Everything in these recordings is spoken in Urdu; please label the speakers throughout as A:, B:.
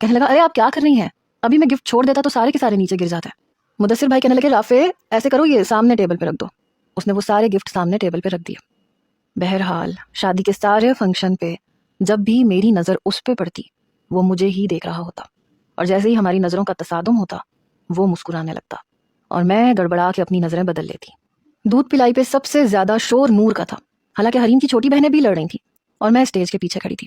A: کہنے لگا ارے آپ کیا کر رہی ہیں، ابھی میں گفٹ چھوڑ دیتا تو سارے کے سارے نیچے گر جاتے. مدثر بھائی کہنے لگے رافع ایسے کرو یہ سامنے ٹیبل پہ رکھ دو. اس نے وہ سارے گفٹ سامنے ٹیبل پہ رکھ دیے. بہرحال شادی کے سارے فنکشن پہ جب بھی میری نظر اس پہ پڑتی وہ مجھے ہی دیکھ رہا ہوتا، اور جیسے ہی ہماری نظروں کا تصادم ہوتا وہ مسکرانے لگتا اور میں گڑبڑا کے اپنی نظریں بدل لیتی. دودھ پلائی پہ سب سے زیادہ شور نور کا تھا، حالانکہ حریم کی چھوٹی بہنیں بھی لڑ رہی تھیں اور میں اسٹیج کے پیچھے کھڑی تھی.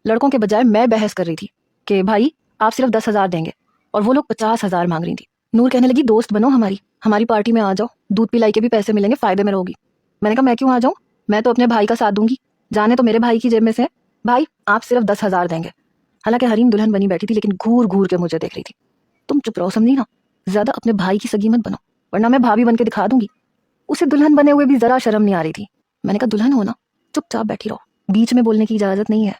A: لڑکوں کے بجائے میں بحث کر رہی تھی کہ بھائی آپ صرف 10,000 دیں گے اور وہ لوگ 50,000 مانگ رہی تھی. نور کہنے لگی دوست بنو ہماری پارٹی میں آ جاؤ، دودھ پلائی کے بھی پیسے ملیں گے، فائدے میں رہوگی. میں نے کہا میں کیوں آ جاؤں، میں تو اپنے بھائی کا ساتھ دوں گی، جانے تو میرے بھائی کی جیب میں سے. بھائی آپ صرف 10,000 دیں گے. حالانکہ حریم دلہن بنی بیٹھی تھی لیکن گھور گھور کے مجھے دیکھ رہی تھی. تم چپ رہو سمجھی نا، زیادہ اپنے بھائی کی سگی مت بنو ورنہ میں بھابھی بن کے دکھا دوں گی. اسے دلہن بنے ہوئے بھی ذرا شرم نہیں آ رہی تھی. میں نے کہا دلہن ہو نا، چپ چاپ بیٹھی رہو، بیچ میں بولنے کی اجازت نہیں ہے.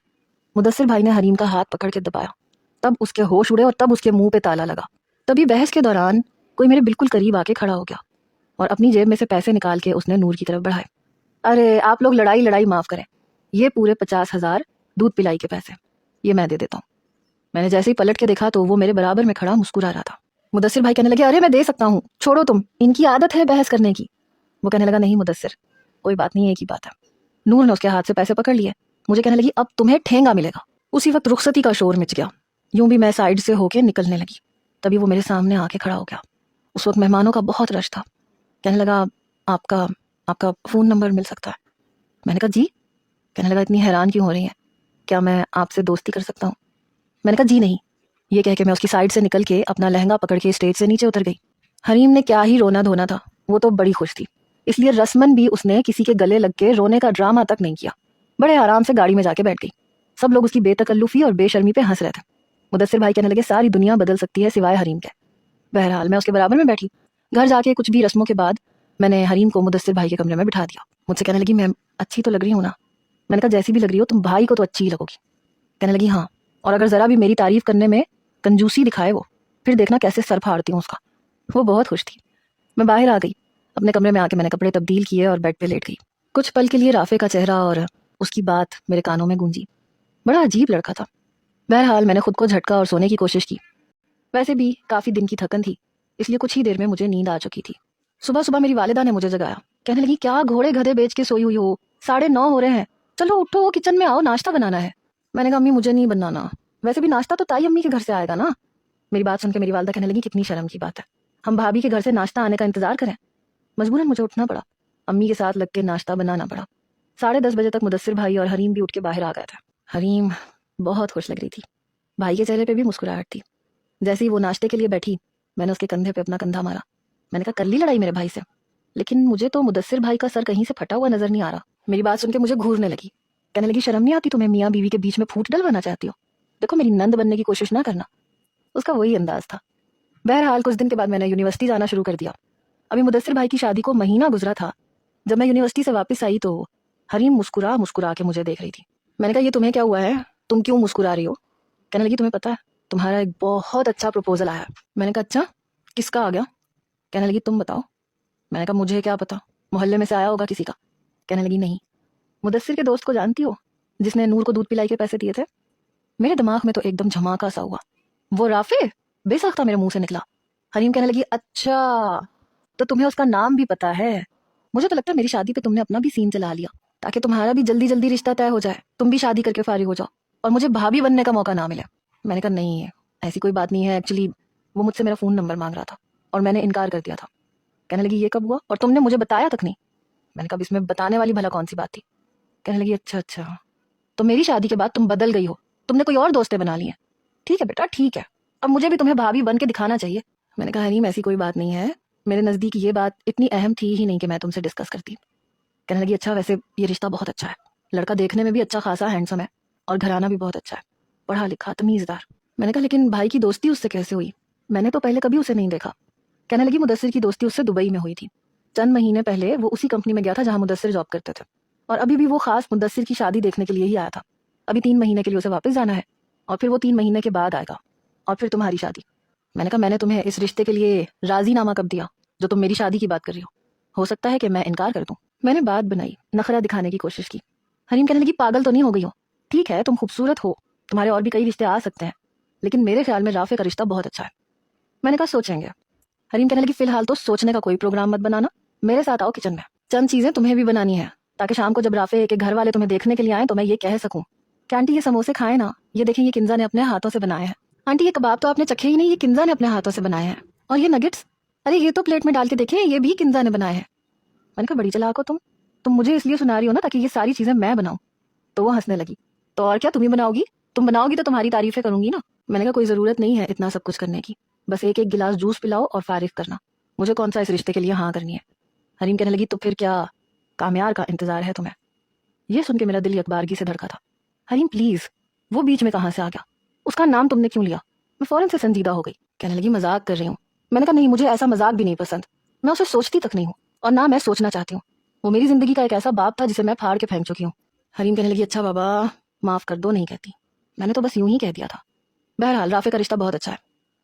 A: مدثر بھائی نے حریم کا ہاتھ پکڑ کے دبایا، تب اس کے ہوش اڑے اور تب اس کے منہ پہ تالا لگا. تبھی بحث کے دوران کوئی میرے بالکل قریب آ کے کھڑا ہو گیا اور اپنی جیب میں سے پیسے نکال کے اس نے نور کی طرف بڑھائے. ارے آپ لوگ لڑائی معاف کریں، یہ پورے 50,000 دودھ پلائی کے پیسے یہ میں دے دیتا ہوں. میں نے جیسے ہی پلٹ کے دیکھا تو وہ میرے برابر میں کھڑا مسکرا رہا تھا. مدثر بھائی کہنے لگے ارے میں دے سکتا ہوں، چھوڑو تم، ان کی عادت ہے بحث کرنے کی. وہ کہنے لگا نہیں مدثر کوئی بات نہیں، ایک ہی بات ہے. نور نے اس کے ہاتھ سے پیسے پکڑ لیے. مجھے کہنے لگی اب تمہیں ٹھینگا ملے گا. اسی وقت رخصتی کا شور مچ گیا، یوں بھی میں سائیڈ سے ہو کے نکلنے لگی. تبھی وہ میرے سامنے آ کے کھڑا ہو گیا. اس وقت مہمانوں کا بہت رش تھا. کہنے لگا آپ کا فون نمبر مل سکتا ہے. میں نے کہا جی. کہنے لگا اتنی حیران کیوں ہو رہی ہیں، کیا میں آپ سے دوستی کر سکتا ہوں. میں نے کہا جی نہیں. یہ کہہ کے میں اس کی سائیڈ سے نکل کے اپنا لہنگا پکڑ کے اسٹیج سے نیچے اتر گئی. حریم نے کیا ہی رونا دھونا تھا، وہ تو بڑی خوش تھی، اس لیے رسمن بھی اس نے کسی کے گلے لگ کے رونے کا ڈرامہ تک نہیں کیا. بڑے آرام سے گاڑی میں جا کے بیٹھ گئی. سب لوگ اس کی بے تکلفی اور بے شرمی پہ ہنس رہے تھے. مدثر بھائی کہنے لگے ساری دنیا بدل سکتی ہے سوائے حریم کے. بہرحال میں اس کے برابر میں بیٹھی. گھر جا کے کچھ بھی رسموں کے بعد میں نے حریم کو مدثر بھائی کے کمرے میں بٹھا دیا. مجھ سے کہنے لگی میں اچھی تو لگ رہی ہوں نا. میں نے کہا جیسی بھی لگ رہی ہو تم بھائی کو تو اچھی ہی لگو گی. کہنے لگی ہاں، اور اگر ذرا بھی میری تعریف کرنے میں کنجوسی دکھائے وہ، پھر دیکھنا کیسے سر پھاڑتی ہوں اس کا. وہ بہت خوش تھی. میں باہر آ گئی. اپنے کمرے میں آ کے میں نے کپڑے تبدیل کیے اور بیڈ پہ لیٹ گئی. کچھ پل کے لیے رافع کا چہرہ اور اس کی بات میرے کانوں میں گونجی. بڑا عجیب لڑکا تھا. بہرحال میں نے خود کو جھٹکا اور سونے کی کوشش کی. ویسے بھی کافی دن کی تھکن تھی، اس لیے کچھ ہی دیر میں مجھے نیند آ چکی تھی. صبح میری والدہ نے مجھے جگایا. کہنے لگی کیا گھوڑے گدھے بیچ کے سوئی ہوئی ہو، 9:30 ہو رہے ہیں، چلو اٹھو کچن میں آؤ، ناشتہ بنانا ہے. میں نے کہا امی مجھے نہیں بنانا، ویسے بھی ناشتہ تو تائی امی کے گھر سے آئے گا نا. میری بات سن کے میری والدہ کہنے لگی کتنی شرم کی بات ہے، ہم بھابھی کے گھر سے ناشتہ آنے کا انتظار کریں. مجبوراً مجھے اٹھنا پڑا، امی کے ساتھ لگ کے ناشتہ بنانا پڑا. 10:30 بجے تک مدثر بھائی اور حریم بھی اٹھ کے باہر آ گئے تھے. حریم بہت خوش لگ رہی تھی، بھائی کے چہرے پہ بھی مسکراہٹ تھی. جیسے ہی وہ ناشتے کے لیے بیٹھی میں نے اس کے کندھے پہ اپنا کندھا مارا. میں نے کہا کر لی لڑائی میرے بھائی سے؟ لیکن مجھے تو مدثر بھائی کا سر کہیں سے پھٹا ہوا نظر نہیں آ رہا. میری بات سن کے مجھے گھورنے لگی. کہنے لگی شرم نہیں آتی تمہیں، میاں بیوی کے بیچ میں پھوٹ ڈلوانا چاہتی ہو؟ دیکھو میری نند بننے کی کوشش نہ کرنا. اس کا وہی انداز تھا. بہرحال کچھ دن کے بعد میں نے یونیورسٹی جانا شروع کر دیا. ابھی مدثر بھائی کی شادی کو مہینہ گزرا تھا. جب میں یونیورسٹی سے واپس آئی تو حریم مسکرا کے مجھے دیکھ رہی تھی. میں نے کہا یہ تمہیں کیا ہوا ہے، تم کیوں مسکرا رہی ہو؟ کہنے لگی تمہیں پتا ہے تمہارا ایک بہت اچھا پروپوزل آیا. میں نے کہا اچھا کس کا آ گیا؟ کہنے لگی تم بتاؤ. میں نے کہا مجھے کیا پتا، محلے میں سے آیا ہوگا کسی کا. کہنے لگی نہیں. مدثر کے دوست کو جانتی ہو جس نے نور کو دودھ پلائی کے پیسے دیے تھے؟ میرے دماغ میں تو ایک دم جھماکا سا ہوا. وہ رافع؟ بے ساختہ میرے منہ سے نکلا. حریم کہنے لگی اچھا تو تمہیں اس کا نام بھی پتا ہے. مجھے تو لگتا ہے میری شادی پہ تم نے اپنا بھی سین چلا لیا تاکہ تمہارا بھی جلدی جلدی رشتہ طے ہو جائے، تم بھی شادی کر کے فارغ ہو جاؤ اور مجھے بھابھی بننے کا موقع نہ ملے. میں نے کہا نہیں ہے ایسی کوئی بات نہیں ہے، ایکچولی وہ مجھ سے میرا فون نمبر مانگ رہا تھا اور میں نے انکار کر دیا تھا. کہنے لگی یہ کب ہوا اور تم نے مجھے بتایا تک نہیں؟ میں نے کہا اس میں بتانے والی بھلا کون سی بات تھی؟ کہنے لگی اچھا تو میری شادی کے بعد تم بدل گئی ہو، تم نے کوئی اور دوستیں بنا لی ہیں. ٹھیک ہے بیٹا ٹھیک ہے، اب مجھے بھی تمہیں بھابھی بن کے دکھانا چاہیے. میں نے کہا حریم ایسی کوئی بات نہیں ہے، میرے نزدیک یہ بات اتنی اہم تھی ہی نہیں کہ میں تم سے ڈسکس کرتی. کہنے لگی اچھا ویسے یہ رشتہ بہت اچھا ہے، لڑکا دیکھنے میں بھی اچھا خاصا ہینڈسم ہے اور گھرانہ بھی بہت اچھا ہے، پڑھا لکھا تمیزدار. میں نے کہا لیکن بھائی کی دوستی اس سے کیسے ہوئی؟ میں نے تو پہلے کبھی اسے نہیں دیکھا. کہنے لگی مدثر کی دوستی اس سے دبئی میں ہوئی تھی. چند مہینے پہلے وہ اسی کمپنی میں گیا تھا جہاں مدثر جاب کرتے تھے، اور ابھی بھی وہ خاص مدثر کی شادی دیکھنے کے لیے ہی آیا تھا. ابھی 3 مہینے کے لیے اسے واپس جانا ہے اور پھر وہ 3 مہینے کے بعد آئے گا اور پھر تمہاری شادی. میں نے کہا میں نے تمہیں اس رشتے کے لیے راضی نامہ کب دیا جو تم میری شادی کی بات کر رہی ہو سکتا ہے کہ میں انکار کر دوں. میں نے بات بنائی، نخرہ دکھانے کی کوشش کی. حریم کہنے لگی پاگل تو نہیں ہو گئی ہو؟ ٹھیک ہے تم خوبصورت ہو، تمہارے اور بھی کئی رشتے آ سکتے ہیں، لیکن میرے خیال میں رافع کا رشتہ بہت اچھا ہے. میں نے کہا سوچیں گے. حریم کہنے لگی فی الحال تو سوچنے کا کوئی پروگرام مت بنانا, میرے ساتھ آؤ کچن میں, چند چیزیں تمہیں بھی بنانی ہے تاکہ شام کو جب رافع کے گھر والے تمہیں دیکھنے کے لیے آئیں تو میں یہ کہہ سکوں کہ آنٹی یہ سموسے کھائیں نا, یہ دیکھیں یہ کنزا نے اپنے ہاتھوں سے بنائے ہیں. آنٹی یہ کباب تو آپ نے چکھے ہی نہیں, یہ کنزا نے اپنے ہاتھوں سے بنائے ہیں. اور یہ نگٹس, ارے یہ تو پلیٹ میں ڈال کے دیکھیں, یہ بھی کنزا نے بنائے ہیں. میں نے کہا بڑی چلاک ہو تم مجھے اس لیے سنا رہی ہو نا تاکہ یہ ساری چیزیں میں بناؤں. تو وہ ہنسنے لگی. تو اور کیا, تم ہی بناؤ گی, تم بناؤ گی تو تمہاری تعریفیں کروں گی نا. میں نے کہا کوئی ضرورت نہیں ہے اتنا سب کچھ کرنے کی, بس ایک ایک گلاس جوس پلاؤ اور فارغ کرنا, مجھے کون سا اس رشتے کے لیے ہاں کرنی ہے. حریم کہنے لگی تو پھر کیا کامیار کا انتظار ہے تمہیں. یہ سن کے میرا دل یکبارگی سے دھڑکا تھا. حریم پلیز, وہ بیچ میں کہاں سے آ گیا, اس کا نام تم نے کیوں لیا. میں فوراً سے سنجیدہ ہو گئی. کہنے لگی مذاق کر رہی ہوں. میں نے کہا نہیں, مجھے ایسا مذاق بھی نہیں پسند, میں اسے سوچتی تک نہیں ہوں اور نہ میں سوچنا چاہتی ہوں. وہ میری زندگی کا ایک ایسا باپ تھا جسے میں پھاڑ کے پھینک چکی ہوں. حریم کہنے لگی اچھا بابا معاف کر دو, نہیں کہتی, میں نے تو بس یوں ہی کہہ دیا تھا. بہرحال رافع کا رشتہ بہت اچھا ہے,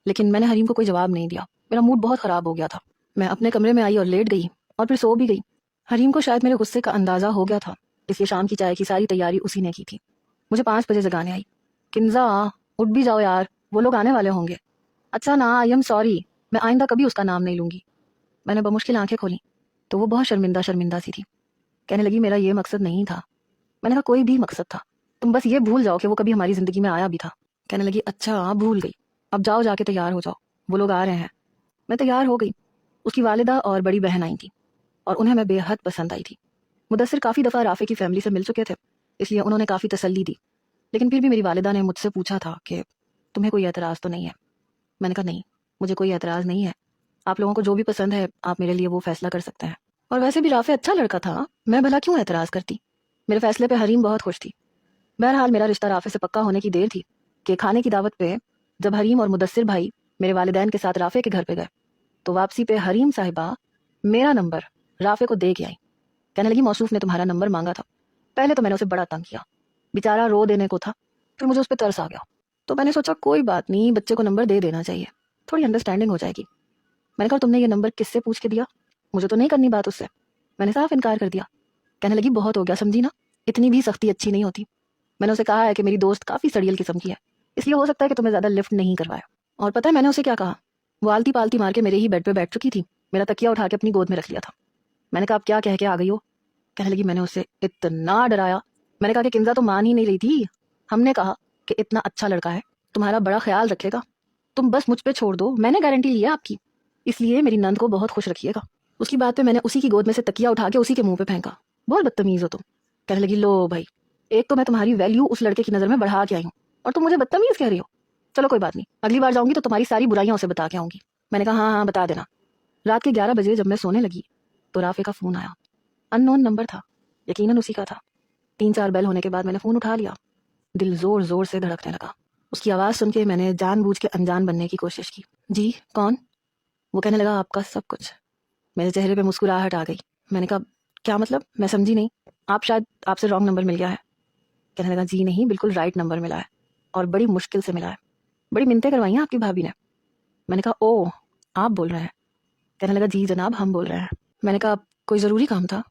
A: لیکن میں نے حریم کو کوئی جواب نہیں دیا. میرا موڈ بہت خراب ہو گیا تھا. میں اپنے کمرے میں آئی اور لیٹ گئی اور پھر سو بھی گئی. حریم کو شاید میرے غصے کا اندازہ ہو گیا تھا, اس لیے شام کی چائے کی ساری تیاری اسی نے کی تھی. مجھے 5 بجے جگانے آئی. کنزا اٹھ بھی جاؤ یار, وہ لوگ آنے والے ہوں گے. اچھا نا, آئی ایم سوری, میں آئندہ کبھی اس کا نام نہیں لوں گی. میں نے بمشکل آنکھیں کھولی تو وہ بہت شرمندہ سی تھی. کہنے لگی میرا یہ مقصد نہیں تھا. میں نے کہا کوئی بھی مقصد تھا, تم بس یہ بھول جاؤ کہ وہ کبھی ہماری زندگی میں آیا بھی تھا. کہنے لگی اچھا بھول گئی, اب جاؤ جا کے تیار ہو جاؤ, وہ لوگ آ رہے ہیں. میں تیار ہو گئی. اس کی والدہ اور بڑی بہن آئی تھی اور انہیں میں بے حد پسند آئی تھی. مدثر کافی دفعہ رافع کی فیملی سے مل چکے تھے, اس لیے انہوں نے کافی تسلی دی. لیکن پھر بھی میری والدہ نے مجھ سے پوچھا تھا کہ تمہیں کوئی اعتراض تو نہیں ہے. میں نے کہا نہیں, مجھے کوئی اعتراض نہیں ہے, آپ لوگوں کو جو بھی پسند ہے آپ میرے لیے وہ فیصلہ کر سکتے ہیں. اور ویسے بھی رافع اچھا لڑکا تھا, میں بھلا کیوں اعتراض کرتی. میرے فیصلے پہ حریم بہت خوش تھی. بہرحال میرا رشتہ رافع سے پکا ہونے کی دیر تھی کہ کھانے کی دعوت پہ جب حریم اور مدثر بھائی میرے والدین کے ساتھ رافع کے گھر پہ گئے تو واپسی پہ حریم صاحبہ میرا نمبر رافع کو دے کے آئی. کہنے لگی موصوف نے تمہارا نمبر مانگا تھا. پہلے تو میں نے اسے بڑا تنگ کیا, بیچارہ رو دینے کو تھا, پھر مجھے اس پہ ترس آ گیا تو میں نے سوچا کوئی بات نہیں, بچے کو نمبر دے دینا چاہیے, تھوڑی انڈرسٹینڈنگ ہو جائے گی. میں نے کہا تم نے یہ نمبر کس سے پوچھ کے دیا, مجھے تو نہیں کرنی بات اس سے. میں نے صاف انکار کر دیا. کہنے لگی بہت ہو گیا, سمجھی نا, اتنی بھی سختی اچھی نہیں ہوتی. میں نے اسے کہا ہے کہ میری دوست کافی سڑیل قسم کی ہے, اس لیے ہو سکتا ہے کہ تمہیں زیادہ لفٹ نہیں کروایا. اور پتہ ہے میں نے اسے کیا کہا, وہ آلتی پالتی مار کے میرے ہی بیڈ پہ بیٹھ چکی تھی, میرا تکیہ اٹھا کے اپنی گود میں رکھ لیا تھا. میں نے کہا اب کیا کہہ کے آ گئی ہو. کہنے لگی میں نے اسے اتنا ڈرایا. میں نے کہا کہ کنزا تو مان ہی نہیں رہی تھی, ہم نے کہا کہ اتنا اچھا لڑکا ہے, تمہارا بڑا خیال رکھے گا, تم بس مجھ پہ چھوڑ دو, میں نے گارنٹی لی ہے آپ کی, اس لیے میری نند کو بہت خوش رکھیے گا. اس کی بات پہ میں نے اسی کی گود میں سے تکیہ اٹھا کے اسی کے منہ پہ پھینکا. بہت بدتمیز ہو تم. کہنے لگی لو بھائی, ایک تو میں تمہاری ویلیو اس لڑکے کی نظر میں بڑھا کے آئی ہوں اور تم مجھے بدتمیز کہہ رہی ہو. چلو کوئی بات نہیں, اگلی بار جاؤں گی تو تمہاری ساری برائیاں اسے بتا کے آؤں گی. میں نے کہا ہاں ہاں بتا دینا. رات کے 11 بجے جب میں سونے لگی تو رافع کا فون آیا. ان نون نمبر تھا, یقیناً اسی کا تھا. 3-4 بیل ہونے کے بعد میں نے فون اٹھا لیا. دل زور زور سے دھڑکنے لگا. اس کی آواز سن کے میں نے جان بوجھ کے انجان بننے کی کوشش کی. جی کون. وہ کہنے لگا آپ کا سب کچھ. میرے چہرے پہ مسکراہٹ آ گئی. میں نے کہا کیا مطلب, میں سمجھی نہیں. آپ شاید آپ سے رانگ نمبر مل گیا ہے. کہنے لگا جی نہیں, بالکل رائٹ نمبر ملا ہے اور بڑی مشکل سے ملا ہے, بڑی منتیں کروائی ہیں آپ کی بھابھی نے. میں نے کہا او آپ بول رہے ہیں. کہنے لگا جی جناب ہم بول رہے ہیں. میں نے کہا کوئی ضروری کام تھا.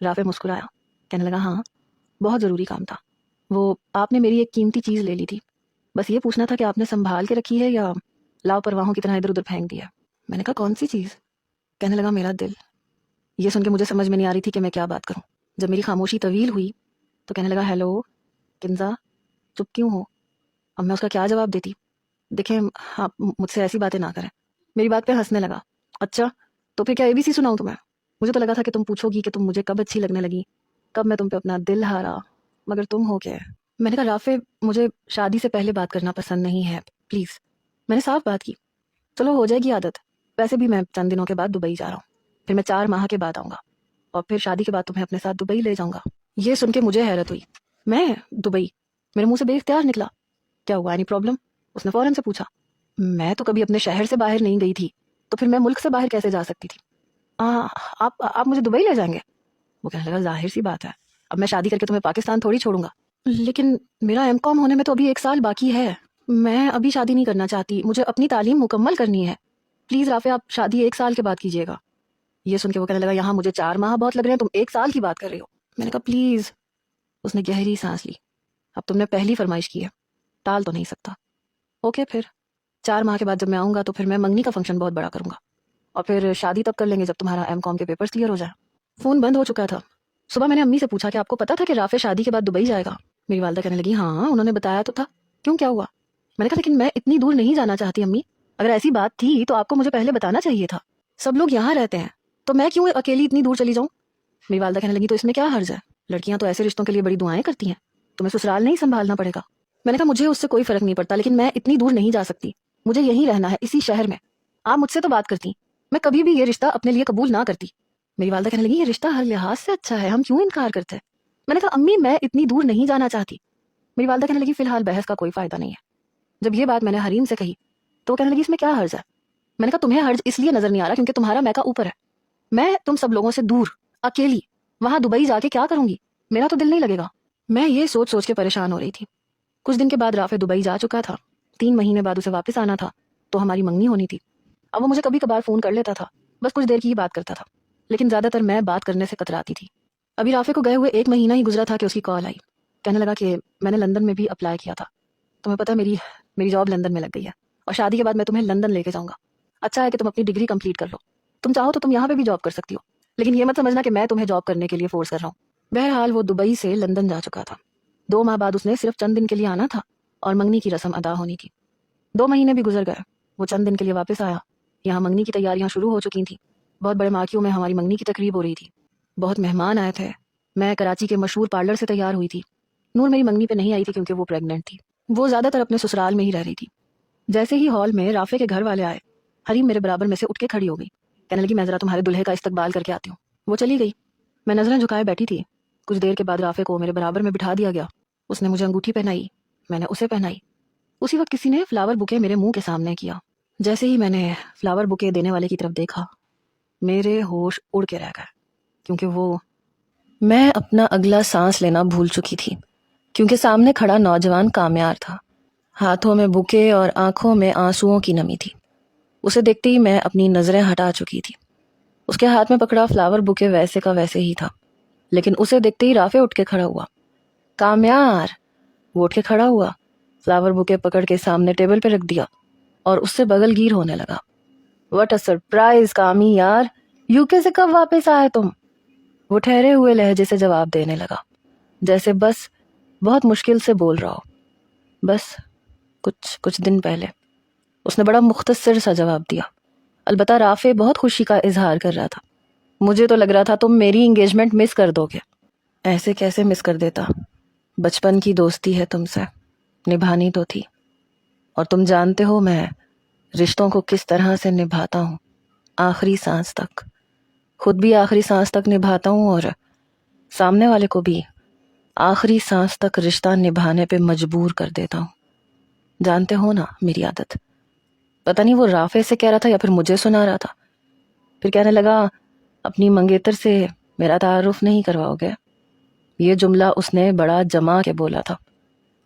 A: رافع مسکرایا. کہنے لگا ہاں بہت ضروری کام تھا. وہ آپ نے میری ایک قیمتی چیز لے لی تھی, بس یہ پوچھنا تھا کہ آپ نے سنبھال کے رکھی ہے یا لاپرواہوں کی طرح ادھر ادھر پھینک دیا. میں نے کہا کون سی چیز. کہنے لگا میرا دل. یہ سن کے مجھے سمجھ میں نہیں آ رہی تھی کہ میں کیا بات کروں. جب میری خاموشی طویل ہوئی تو کہنے لگا ہیلو کنزا, چپ کیوں ہو. اب میں اس کا کیا جواب دیتی. دیکھیں آپ مجھ سے ایسی باتیں نہ کریں. میری بات پہ ہنسنے لگا. اچھا تو پھر کیا ABC سناؤں تمہیں. مجھے تو لگا تھا کہ تم پوچھو گی کہ تم مجھے کب اچھی لگنے لگی, کب میں تم پہ اپنا دل ہارا, مگر تم ہو کیا. میں نے کہا رافع مجھے شادی سے پہلے بات کرنا پسند نہیں ہے پلیز. میں نے صاف بات کی. چلو ہو جائے گی عادت, ویسے بھی میں چند دنوں کے بعد دبئی جا رہا ہوں, پھر میں 4 ماہ کے بعد آؤں گا اور پھر شادی کے بعد تمہیں اپنے ساتھ دبئی لے جاؤں گا. یہ سن کے مجھے حیرت ہوئی. میں دبئی, میرے منہ سے بے اختیار نکلا. کیا ہوا, اینی پرابلم. اس نے فوراً سے پوچھا. میں تو کبھی اپنے شہر سے باہر نہیں گئی تھی, تو پھر میں ملک سے باہر کیسے جا سکتی تھی. آپ مجھے دبئی لے جائیں گے. وہ کہنے لگا ظاہر سی بات ہے, اب میں شادی کر کے تمہیں پاکستان تھوڑی چھوڑوں گا. لیکن میرا M.Com ہونے میں تو ابھی 1 سال باقی ہے, میں ابھی شادی نہیں کرنا چاہتی, مجھے اپنی تعلیم مکمل کرنی ہے. پلیز رافع آپ شادی 1 سال کے بعد کیجیے گا. یہ سن کے وہ کہنے لگا یہاں مجھے 4 ماہ بہت لگ رہے ہیں, تم 1 سال کی بات کر رہی ہو. میں نے کہا پلیز. اس نے گہری سانس لی. اب تم نے پہلی فرمائش کی ہے, ٹال تو نہیں سکتا. اوکے پھر 4 ماہ کے بعد جب میں آؤں گا تو پھر میں منگنی کا فنکشن بہت بڑا کروں گا، اور پھر شادی تب کر لیں گے جب تمہارا M.Com کے پیپرز کلیئر ہو جائے۔ فون بند ہو چکا تھا۔ صبح میں نے امی سے پوچھا کہ آپ کو پتا تھا کہ رافع شادی کے بعد دبئی جائے گا؟ میری والدہ کہنے لگی ہاں انہوں نے بتایا تو تھا، کیوں کیا ہوا؟ میں نے کہا لیکن میں اتنی دور نہیں جانا چاہتی امی، اگر ایسی بات تھی تو آپ کو مجھے پہلے بتانا چاہیے تھا، سب لوگ یہاں رہتے ہیں تو میں کیوں اکیلی اتنی دور چلی جاؤں؟ میری والدہ کہنے لگی تو اس میں کیا حرج ہے، لڑکیاں تو ایسے رشتوں کے لیے بڑی دعائیں کرتی ہیں، تمہیں سسرال نہیں سنبھالنا پڑے گا۔ میں نے کہا مجھے اس سے کوئی فرق نہیں پڑتا، لیکن میں اتنی دور نہیں جا سکتی، مجھے یہیں رہنا ہے اسی شہر میں۔ آپ مجھ سے تو بات کرتی، میں کبھی بھی یہ رشتہ اپنے لیے قبول نہ کرتی۔ میری والدہ کہنے لگی یہ رشتہ ہر لحاظ سے اچھا ہے، ہم کیوں انکار کرتے؟ میں نے کہا امی میں اتنی دور نہیں جانا چاہتی۔ میری والدہ کہنے لگی فی الحال بحث کا کوئی فائدہ نہیں ہے۔ جب یہ بات میں نے حریم سے کہی تو وہ کہنے لگی اس میں کیا حرج ہے؟ میں نے کہا تمہیں حرج اس لیے نظر نہیں آ رہا کیونکہ تمہارا میکا اوپر ہے، میں تم سب لوگوں سے دور اکیلی وہاں دبئی جا کے کیا کروں گی، میرا تو دل نہیں لگے گا۔ میں یہ سوچ سوچ کے پریشان ہو رہی تھی۔ کچھ دن کے بعد رافع دبئی جا چکا تھا، 3 مہینے بعد اسے واپس آنا تھا تو ہماری منگنی ہونی تھی۔ اب وہ مجھے کبھی کبھار فون کر لیتا تھا، بس کچھ دیر کی ہی بات کرتا تھا، لیکن زیادہ تر میں بات کرنے سے کتراتی تھی۔ ابھی رافع کو گئے ہوئے 1 مہینہ ہی گزرا تھا کہ اس کی کال آئی، کہنے لگا کہ میں نے لندن میں بھی اپلائی کیا تھا، تمہیں پتہ میری جاب لندن میں لگ گئی ہے اور شادی کے بعد میں تمہیں لندن لے کے جاؤں گا، اچھا ہے کہ تم اپنی ڈگری کمپلیٹ کر لو، تم چاہو تو تم یہاں پہ بھی جاب کر سکتی ہو، لیکن یہ مت سمجھنا کہ میں تمہیں جاب کرنے کے لیے فورس کر رہا ہوں۔ بہرحال وہ دبئی سے لندن جا چکا تھا۔ 2 ماہ بعد اس نے صرف چند دن کے لیے آنا تھا اور منگنی کی رسم ادا ہونی تھی۔ 2 مہینے بھی گزر گئے، وہ چند دن کے لیے واپس آیا۔ یہاں منگنی کی تیاریاں شروع ہو چکی تھیں، بہت بڑے مارکیوں میں ہماری منگنی کی تقریب ہو رہی تھی، بہت مہمان آئے تھے۔ میں کراچی کے مشہور پارلر سے تیار ہوئی تھی۔ نور میری منگنی پہ نہیں آئی تھی کیونکہ وہ پریگننٹ تھی، وہ زیادہ تر اپنے سسرال میں ہی رہ رہی تھی۔ جیسے ہی ہال میں رافع کے گھر والے آئے، حریم میرے برابر میں سے اٹھ کے کھڑی ہو گئی، کہنے لگی میں ذرا تمہارے دلہے کا استقبال کر کے آتی ہوں۔ وہ چلی گئی، میں نظریں جھکائے بیٹھی تھی۔ کچھ دیر کے بعد رافع کو میرے برابر میں بٹھا دیا گیا، اس نے مجھے انگوٹھی پہنائی، میں نے اسے پہنائی۔ اسی وقت کسی نے فلاور بوکے میرے منہ کے سامنے کیا۔ جیسے ہی میں نے فلاور بوکے دینے والے کی طرف دیکھا، میرے ہوش اڑ کے رہ گئے، کیونکہ میں اپنا اگلا سانس لینا بھول چکی تھی، کیونکہ سامنے کھڑا نوجوان کامیار تھا، ہاتھوں میں بوکے اور آنکھوں میں آنسوؤں کی نمی تھی۔ اسے دیکھتے ہی میں اپنی نظریں ہٹا چکی تھی۔ اس کے ہاتھ میں پکڑا فلاور بوکے ویسے کا ویسے ہی تھا، لیکن اسے دیکھتے ہی رافع اٹھ کے کھڑا ہوا۔ کامیار! وہ اٹھ کے کھڑا ہوا، فلاور بوکے پکڑ کے سامنے ٹیبل پہ رکھ دیا اور اس سے بغل گیر ہونے لگا۔ واٹ اے سرپرائز کامی یار، UK سے کب واپس آئے تم؟ وہ ٹھہرے ہوئے لہجے سے جواب دینے لگا، جیسے بس بہت مشکل سے بول رہا ہو۔ بس کچھ دن پہلے، اس نے بڑا مختصر سا جواب دیا۔ البتہ رافع بہت خوشی کا اظہار کر رہا تھا۔ مجھے تو لگ رہا تھا تم میری انگیجمنٹ مس کر دو گے۔ ایسے کیسے مس کر دیتا، بچپن کی دوستی ہے تم سے، نبھانی تو تھی، اور تم جانتے ہو میں رشتوں کو کس طرح سے نبھاتا ہوں، آخری سانس تک، خود بھی آخری سانس تک نبھاتا ہوں اور سامنے والے کو بھی آخری سانس تک رشتہ نبھانے پہ مجبور کر دیتا ہوں۔ جانتے ہو نا میری عادت۔ پتہ نہیں وہ رافع سے کہہ رہا تھا یا پھر مجھے سنا رہا تھا۔ پھر کہنے لگا اپنی منگیتر سے میرا تعارف نہیں کرواؤ گے؟ یہ جملہ اس نے بڑا جما کے بولا تھا،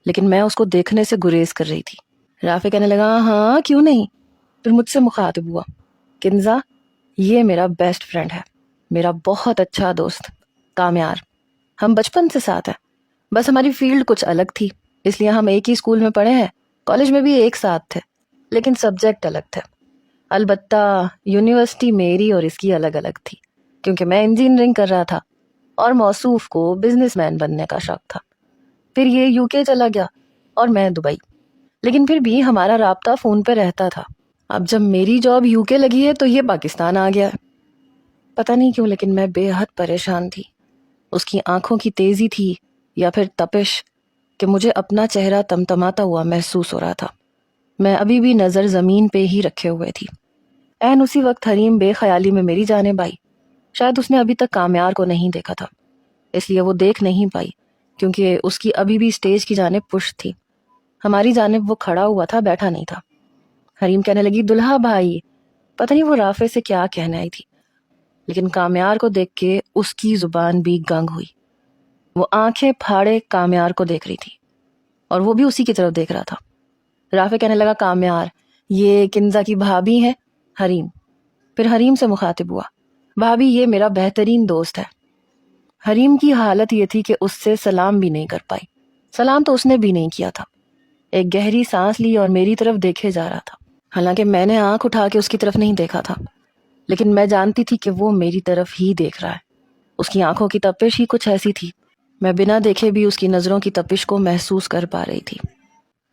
A: لیکن میں اس کو دیکھنے سے گریز کر رہی تھی۔ رافع کہنے لگا ہاں کیوں نہیں۔ پھر مجھ سے مخاطب ہوا، کنزا یہ میرا بیسٹ فرینڈ ہے، میرا بہت اچھا دوست کامیار، ہم بچپن سے ساتھ ہیں، بس ہماری فیلڈ کچھ الگ تھی، اس لیے ہم ایک ہی اسکول میں پڑھے ہیں، کالج میں بھی ایک ساتھ تھے، لیکن سبجیکٹ الگ تھے۔ البتہ یونیورسٹی میری اور اس کی الگ الگ تھی، کیونکہ میں انجینئرنگ کر رہا تھا اور موصوف کو بزنس مین بننے کا شوق تھا۔ پھر یہ UK چلا گیا اور میں دبئی، لیکن پھر بھی ہمارا رابطہ فون پہ رہتا تھا۔ اب جب میری جاب UK لگی ہے تو یہ پاکستان آ گیا ہے۔ پتہ نہیں کیوں لیکن میں بے حد پریشان تھی۔ اس کی آنکھوں کی تیزی تھی یا پھر تپش کہ مجھے اپنا چہرہ تمتماتا ہوا محسوس ہو رہا تھا۔ میں ابھی بھی نظر زمین پہ ہی رکھے ہوئے تھی۔ عین اسی وقت حریم بے خیالی میں میری جانب آئی۔ شاید اس نے ابھی تک کامیار کو نہیں دیکھا تھا، اس لیے وہ دیکھ نہیں پائی، کیونکہ اس کی ابھی بھی اسٹیج کی جانب پشت تھی۔ ہماری جانب وہ کھڑا ہوا تھا، بیٹھا نہیں تھا۔ حریم کہنے لگی دلہا بھائی، پتہ نہیں وہ رافع سے کیا کہنے آئی تھی، لیکن کامیار کو دیکھ کے اس کی زبان بھی گنگ ہوئی۔ وہ آنکھیں پھاڑے کامیار کو دیکھ رہی تھی اور وہ بھی اسی کی طرف دیکھ رہا تھا۔ رافع کہنے لگا کامیار یہ کنزا کی بھابھی ہے حریم۔ پھر حریم سے مخاطب ہوا، بھابھی یہ میرا بہترین دوست ہے۔ حریم کی حالت یہ تھی کہ اس سے سلام بھی نہیں کر پائی، سلام تو اس نے بھی نہیں کیا تھا۔ ایک گہری سانس لی اور میری طرف دیکھے جا رہا تھا. حالانکہ میں نے آنکھ اٹھا کے اس کی طرف نہیں دیکھا تھا، لیکن میں جانتی تھی کہ وہ میری طرف ہی دیکھ رہا ہے. اس کی آنکھوں کی تپش ہی کچھ ایسی تھی، میں بنا دیکھے بھی اس کی نظروں کی تپش کو محسوس کر پا رہی تھی.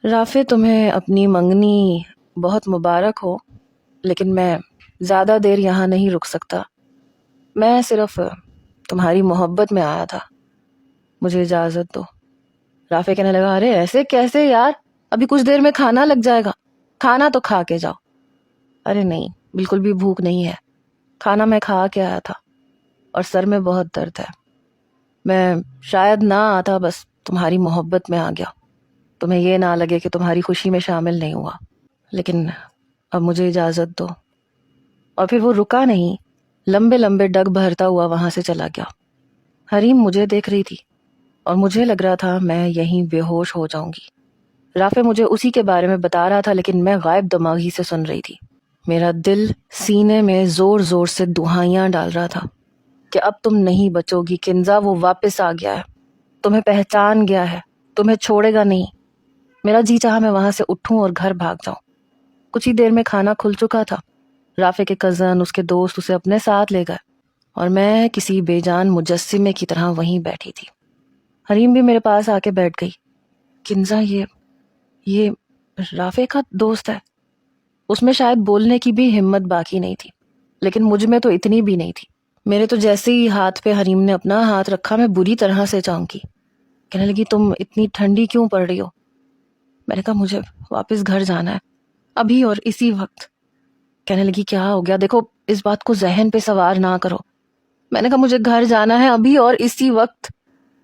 A: رافع، تمہیں اپنی منگنی بہت مبارک ہو، لیکن میں زیادہ دیر یہاں نہیں رک سکتا. میں صرف تمہاری محبت میں آیا تھا، مجھے اجازت دو. رافع کہنے لگا، ارے ایسے کیسے یار، ابھی کچھ دیر میں کھانا لگ جائے گا، کھانا تو کھا کے جاؤ. ارے نہیں، بالکل بھی بھوک نہیں ہے، کھانا میں کھا کے آیا تھا اور سر میں بہت درد ہے. میں شاید نہ آتا، بس تمہاری محبت میں آ گیا، تمہیں یہ نہ لگے کہ تمہاری خوشی میں شامل نہیں ہوا، لیکن اب مجھے اجازت دو. اور پھر وہ رکا نہیں، لمبے لمبے ڈگ بھرتا ہوا وہاں سے چلا گیا. حریم مجھے دیکھ رہی تھی اور مجھے لگ رہا تھا میں یہیں بے ہوش ہو جاؤں گی. رافع مجھے اسی کے بارے میں بتا رہا تھا، لیکن میں غائب دماغی سے سن رہی تھی. میرا دل سینے میں زور زور سے دہائیاں ڈال رہا تھا کہ اب تم نہیں بچو گی کنزا، وہ واپس آ گیا ہے، تمہیں پہچان گیا ہے، تمہیں چھوڑے گا نہیں. میرا جی چاہا میں وہاں سے اٹھوں اور گھر بھاگ جاؤں. کچھ ہی دیر میں کھانا کھل چکا تھا. رافع کے کزن، اس کے دوست اسے اپنے ساتھ لے گئے اور میں کسی بے جان مجسمے کی طرح وہیں بیٹھی تھی. حریم بھی میرے پاس آ کے بیٹھ گئی. کنزا، یہ رافع کا دوست ہے. اس میں شاید بولنے کی بھی ہمت باقی نہیں تھی، لیکن مجھ میں تو اتنی بھی نہیں تھی. میرے تو جیسے ہی ہاتھ پہ حریم نے اپنا ہاتھ رکھا، میں بری طرح سے چونکی. کہنے لگی، تم اتنی ٹھنڈی کیوں پڑ رہی ہو؟ میں نے کہا، مجھے واپس گھر جانا ہے، ابھی اور اسی وقت. کہنے لگی، کیا ہو گیا؟ دیکھو، اس بات کو ذہن پہ سوار نہ کرو. میں نے کہا، مجھے گھر جانا ہے ابھی اور اسی وقت.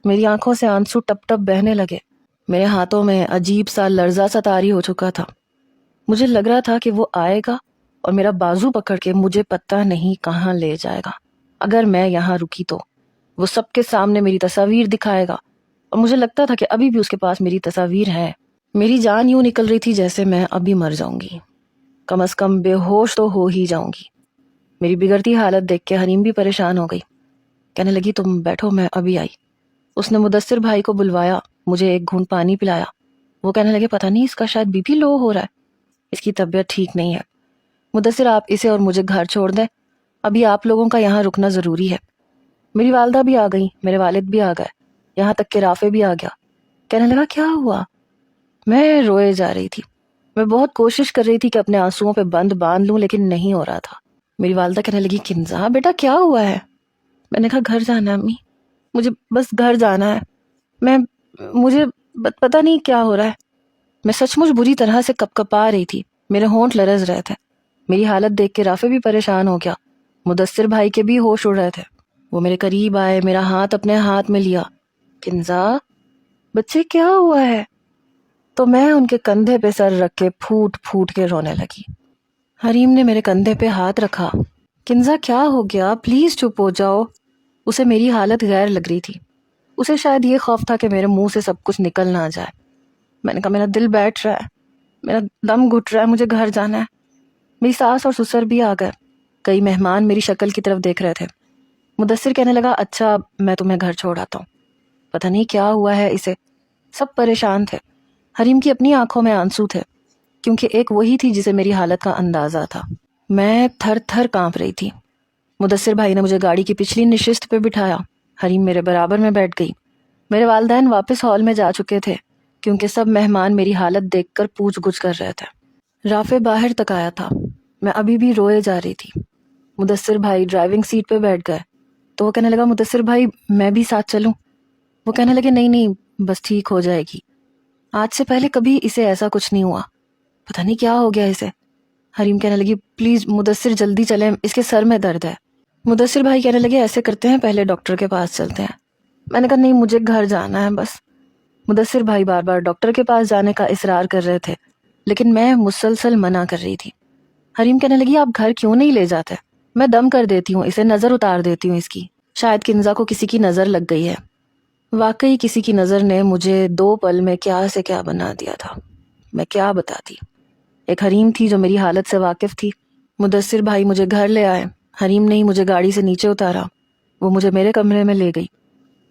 A: میری آنکھوں سے آنسو ٹپ ٹپ بہنے لگے. میرے ہاتھوں میں عجیب سا لرزہ سا طاری ہو چکا تھا. مجھے لگ رہا تھا کہ وہ آئے گا اور میرا بازو پکڑ کے مجھے پتہ نہیں کہاں لے جائے گا. اگر میں یہاں رکی تو وہ سب کے سامنے میری تصاویر دکھائے گا، اور مجھے لگتا تھا کہ ابھی بھی اس کے پاس میری تصاویر ہیں. میری جان یوں نکل رہی تھی جیسے میں ابھی مر جاؤں گی، کم از کم بے ہوش تو ہو ہی جاؤں گی. میری بگڑتی حالت دیکھ کے حریم بھی پریشان ہو گئی. کہنے لگی، تم بیٹھو، میں ابھی آئی. اس نے مدثر بھائی کو بلوایا، مجھے ایک گھونٹ پانی پلایا. وہ کہنے لگے، پتہ نہیں اس کا شاید بی پی لو ہو رہا ہے، اس کی طبیعت ٹھیک نہیں ہے. مدثر، آپ اسے اور مجھے گھر چھوڑ دیں، ابھی آپ لوگوں کا یہاں رکنا ضروری ہے. میری والدہ بھی آ گئی، میرے والد بھی آ گئے، یہاں تک کہ رافع بھی آ گیا. کہنے لگا، کیا ہوا؟ میں روئے جا رہی تھی. میں بہت کوشش کر رہی تھی کہ اپنے آنسوؤں پہ بند باندھ لوں، لیکن نہیں ہو رہا تھا. میری والدہ کہنے لگی، کنزا بیٹا کیا ہوا ہے؟ میں نے کہا، گھر جانا ہے امی، مجھے بس گھر جانا ہے. مجھے پتہ نہیں کیا ہو رہا ہے. میں سچ مچ بری طرح سے کپ کپا رہی تھی، میرے ہونٹ لرز رہے تھے. میری حالت دیکھ کے رافع بھی پریشان ہو گیا. مدثر بھائی کے بھی ہوش اڑ رہے تھے. وہ میرے قریب آئے، میرا ہاتھ اپنے ہاتھ میں لیا. کنزا بچے کیا ہوا ہے؟ تو میں ان کے کندھے پہ سر رکھ کے پھوٹ پھوٹ کے رونے لگی. حریم نے میرے کندھے پہ ہاتھ رکھا. کنزا کیا ہو گیا؟ پلیز چپ ہو جاؤ. اسے میری حالت غیر لگ رہی تھی. اسے شاید یہ خوف تھا کہ میرے منہ سے سب کچھ نکل نہ جائے. میں نے کہا، میرا دل بیٹھ رہا ہے، میرا دم گھٹ رہا ہے، مجھے گھر جانا ہے. میری ساس اور سسر بھی آ گئے. کئی مہمان میری شکل کی طرف دیکھ رہے تھے. مدثر کہنے لگا، اچھا میں تمہیں گھر چھوڑ آتا ہوں. پتہ نہیں کیا ہوا ہے اسے. سب پریشان تھے. حریم کی اپنی آنکھوں میں آنسو تھے، کیونکہ ایک وہی تھی جسے میری حالت کا اندازہ تھا. میں تھر تھر کانپ رہی تھی. مدثر بھائی نے مجھے گاڑی کی پچھلی نشست پہ بٹھایا. حریم میرے برابر میں بیٹھ گئی. میرے والدین واپس ہال میں جا چکے تھے، کیونکہ سب مہمان میری حالت دیکھ کر پوچھ گچھ کر رہے تھے. رافع باہر تک آیا تھا. میں ابھی بھی روئے جا رہی تھی. مدثر بھائی ڈرائیونگ سیٹ پہ بیٹھ گئے تو وہ کہنے لگا، مدثر بھائی میں بھی ساتھ چلوں؟ وہ کہنے لگے، نہیں نہیں، بس ٹھیک ہو جائے گی، آج سے پہلے کبھی اسے ایسا کچھ نہیں ہوا، پتہ نہیں کیا ہو گیا اسے. حریم کہنے لگی، پلیز مدثر جلدی چلیں، اس کے سر میں درد ہے. مدثر بھائی کہنے لگے، ایسے کرتے ہیں پہلے ڈاکٹر کے پاس چلتے ہیں. میں نے کہا، نہیں مجھے گھر جانا ہے بس. مدثر بھائی بار بار ڈاکٹر کے پاس جانے کا اصرار کر رہے تھے، لیکن میں مسلسل منع کر رہی تھی. حریم کہنے لگی، آپ گھر کیوں نہیں لے جاتے؟ میں دم کر دیتی ہوں، اسے نظر اتار دیتی ہوں اس کی، شاید کنزا کو کسی کی نظر لگ گئی ہے. واقعی کسی کی نظر نے مجھے 2 پل میں کیا سے کیا بنا دیا تھا. میں کیا بتاتی. ایک حریم تھی جو میری حالت سے واقف تھی. مدثر بھائی مجھے گھر لے آئے. حریم نے ہی مجھے گاڑی سے نیچے اتارا. وہ مجھے میرے کمرے میں لے گئی.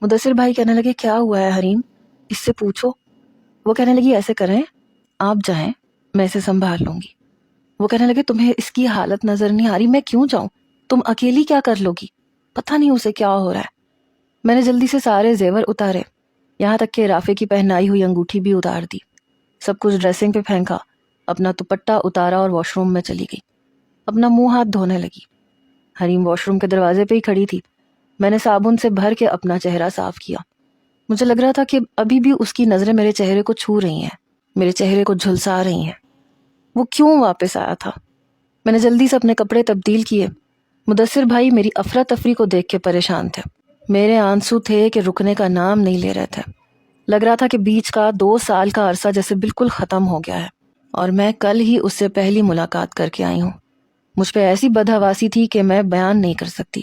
A: مدثر بھائی کہنے لگے، کیا ہوا ہے حریم؟ اس سے پوچھو. وہ کہنے لگی، ایسے کریں آپ جائیں، میں اسے سنبھال لوں گی۔ وہ کہنے لگے تمہیں اس کی حالت نظر نہیں آ رہی، میں کیوں جاؤں، تم اکیلی کیا کر لو گی، پتہ نہیں اسے کیا ہو رہا ہے۔ میں نے جلدی سے سارے زیور اتارے، یہاں تک کہ رافع کی پہنائی ہوئی انگوٹھی بھی اتار دی، سب کچھ ڈریسنگ پہ پھینکا، اپنا دوپٹہ اتارا اور واش روم میں چلی گئی۔ اپنا منہ ہاتھ دھونے لگی۔ حریم واش روم کے دروازے پہ ہی کھڑی تھی۔ میں نے صابن سے بھر کے اپنا چہرہ صاف کیا۔ مجھے لگ رہا تھا کہ ابھی بھی اس کی نظریں میرے چہرے کو چھو رہی ہیں، میرے چہرے کو جھلسا رہی ہیں۔ وہ کیوں واپس آیا تھا؟ میں نے جلدی سے اپنے کپڑے تبدیل کیے۔ مدثر بھائی میری افراتفری کو دیکھ کے پریشان تھے۔ میرے آنسو تھے کہ رکنے کا نام نہیں لے رہے تھے۔ لگ رہا تھا کہ بیچ کا 2 سال کا عرصہ جیسے بالکل ختم ہو گیا ہے، اور میں کل ہی اس سے پہلی ملاقات کر کے آئی ہوں۔ مجھ پہ ایسی بدحواسی تھی کہ میں بیان نہیں کر سکتی۔